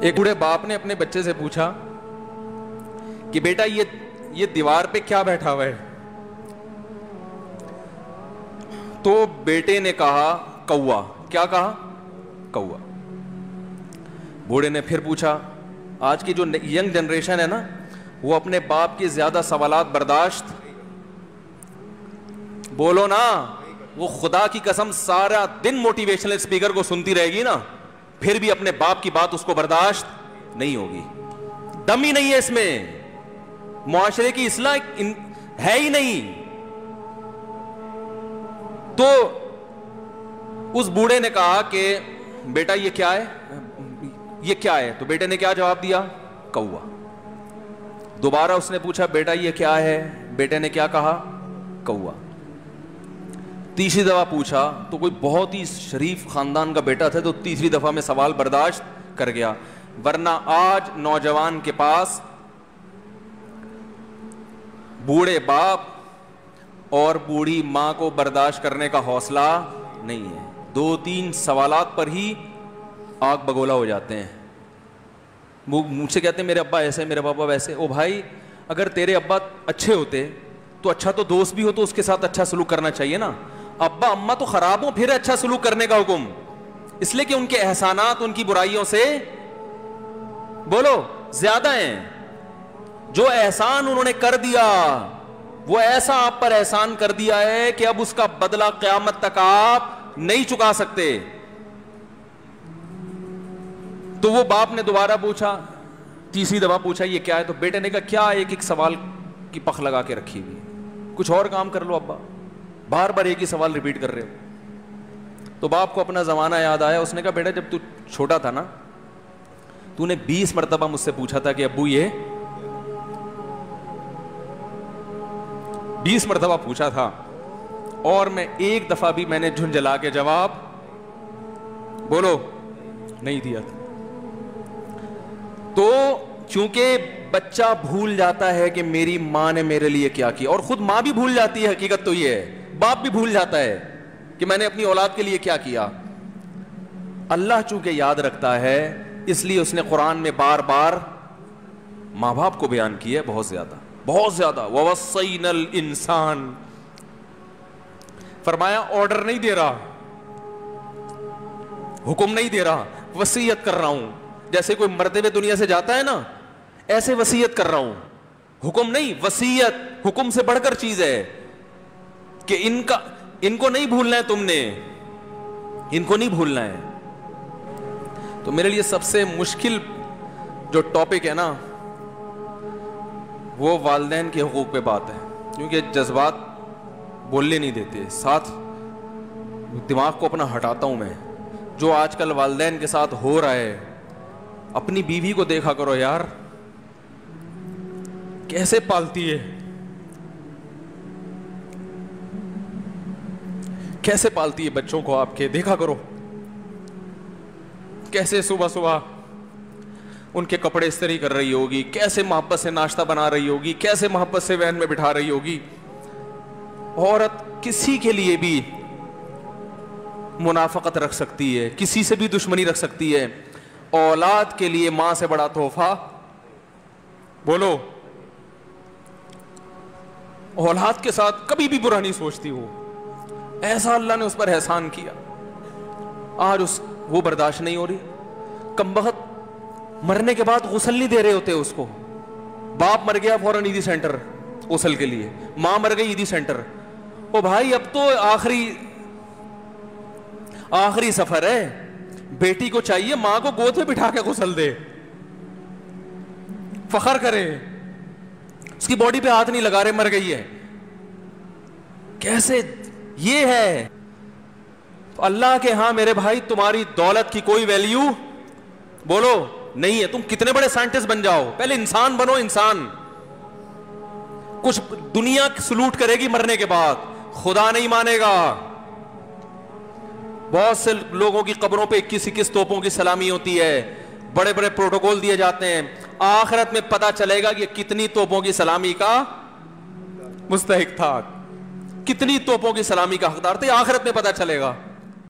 ایک بوڑھے باپ نے اپنے بچے سے پوچھا کہ بیٹا یہ دیوار پہ کیا بیٹھا ہوا ہے؟ تو بیٹے نے کہا کوا. کیا کہا؟ کوا. بوڑھے نے پھر پوچھا. آج کی جو ینگ جنریشن ہے نا, وہ اپنے باپ کے زیادہ سوالات برداشت, بولو نا, وہ خدا کی قسم سارا دن موٹیویشنل اسپیکر کو سنتی رہے گی نا, پھر بھی اپنے باپ کی بات اس کو برداشت نہیں ہوگی. دم ہی نہیں ہے اس میں, معاشرے کی اصلاح ہے ہی نہیں. تو اس بوڑھے نے کہا کہ بیٹا یہ کیا ہے, یہ کیا ہے؟ تو بیٹے نے کیا جواب دیا؟ کوا. دوبارہ اس نے پوچھا بیٹا یہ کیا ہے؟ بیٹے نے کیا کہا؟ کوا. تیسری دفعہ پوچھا تو کوئی بہت ہی شریف خاندان کا بیٹا تھا, تو تیسری دفعہ میں سوال برداشت کر گیا. ورنہ آج نوجوان کے پاس بوڑھے باپ اور بوڑھی ماں کو برداشت کرنے کا حوصلہ نہیں ہے. 2-3 سوالات پر ہی آگ بگولا ہو جاتے ہیں. وہ مجھ سے کہتے ہیں میرے ابا ایسے, میرے پاپا ویسے. او بھائی, اگر تیرے ابا اچھے ہوتے تو اچھا تو دوست بھی ہو تو اس کے ساتھ اچھا سلوک کرنا چاہیے نا. ابا اماں تو خراب ہوں پھر اچھا سلوک کرنے کا حکم, اس لیے کہ ان کے احسانات ان کی برائیوں سے بولو زیادہ ہیں. جو احسان انہوں نے کر دیا وہ ایسا آپ پر احسان کر دیا ہے کہ اب اس کا بدلہ قیامت تک آپ نہیں چکا سکتے. تو وہ باپ نے دوبارہ پوچھا, تیسری دفعہ پوچھا یہ کیا ہے؟ تو بیٹے نے کہا کیا ایک سوال کی پخ لگا کے رکھی ہوئی, کچھ اور کام کر لو ابا, بار بار ایک ہی سوال ریپیٹ کر رہے ہو. تو باپ کو اپنا زمانہ یاد آیا. اس نے کہا بیٹا جب تو چھوٹا تھا نا, تو نے 20 مرتبہ مجھ سے پوچھا تھا کہ ابو یہ 20 مرتبہ پوچھا تھا, اور میں ایک دفعہ بھی میں نے جھنجھلا کے جواب بولو نہیں دیا تھا. تو چونکہ بچہ بھول جاتا ہے کہ میری ماں نے میرے لیے کیا کیا, اور خود ماں بھی بھول جاتی ہے, حقیقت تو یہ ہے, باپ بھی بھول جاتا ہے کہ میں نے اپنی اولاد کے لیے کیا کیا. اللہ چونکہ یاد رکھتا ہے اس لیے اس نے قرآن میں بار بار ماں باپ کو بیان کیا ہے, بہت زیادہ بہت زیادہ. وَوَصَّيْنَا الْإِنسَانَ, فرمایا آرڈر نہیں دے رہا, حکم نہیں دے رہا, وصیت کر رہا ہوں. جیسے کوئی مرتے ہوئے دنیا سے جاتا ہے نا, ایسے وصیت کر رہا ہوں, حکم نہیں, وصیت. حکم سے بڑھ کر چیز ہے کہ ان کو نہیں بھولنا ہے, تم نے ان کو نہیں بھولنا ہے. تو میرے لیے سب سے مشکل جو ٹاپک ہے نا وہ والدین کے حقوق پہ بات ہے, کیونکہ جذبات بولنے نہیں دیتے. ساتھ دماغ کو اپنا ہٹاتا ہوں میں. جو آج کل والدین کے ساتھ ہو رہا ہے, اپنی بیوی کو دیکھا کرو یار, کیسے پالتی ہے, کیسے پالتی ہے بچوں کو آپ کے, دیکھا کرو کیسے صبح صبح ان کے کپڑے استری کر رہی ہوگی, کیسے محبت سے ناشتہ بنا رہی ہوگی, کیسے محبت سے وین میں بٹھا رہی ہوگی. عورت کسی کے لیے بھی منافقت رکھ سکتی ہے, کسی سے بھی دشمنی رکھ سکتی ہے. اولاد کے لیے ماں سے بڑا تحفہ بولو, اولاد کے ساتھ کبھی بھی برا نہیں سوچتی ہو. ایسا اللہ نے اس پر احسان کیا, آج وہ برداشت نہیں ہو رہی. کمبخت مرنے کے بعد غسل نہیں دے رہے ہوتے اس کو. باپ مر گیا فوراً عیدی سینٹر غسل کے لیے, ماں مر گئی عیدی سینٹر. او بھائی اب تو آخری سفر ہے, بیٹی کو چاہیے ماں کو گود میں بٹھا کے غسل دے, فخر کرے, اس کی باڈی پہ ہاتھ نہیں لگا رہے, مر گئی ہے. کیسے یہ ہے اللہ کے ہاں میرے بھائی, تمہاری دولت کی کوئی ویلیو بولو نہیں ہے. تم کتنے بڑے سائنٹسٹ بن جاؤ, پہلے انسان بنو. انسان کچھ دنیا سلوٹ کرے گی مرنے کے بعد, خدا نہیں مانے گا. بہت سے لوگوں کی قبروں پہ 21 توپوں کی سلامی ہوتی ہے, بڑے بڑے پروٹوکول دیے جاتے ہیں. آخرت میں پتا چلے گا کہ کتنی توپوں کی سلامی کا مستحق تھا, کتنی توپوں کی سلامی کا حقدار تھا, آخرت میں پتا چلے گا.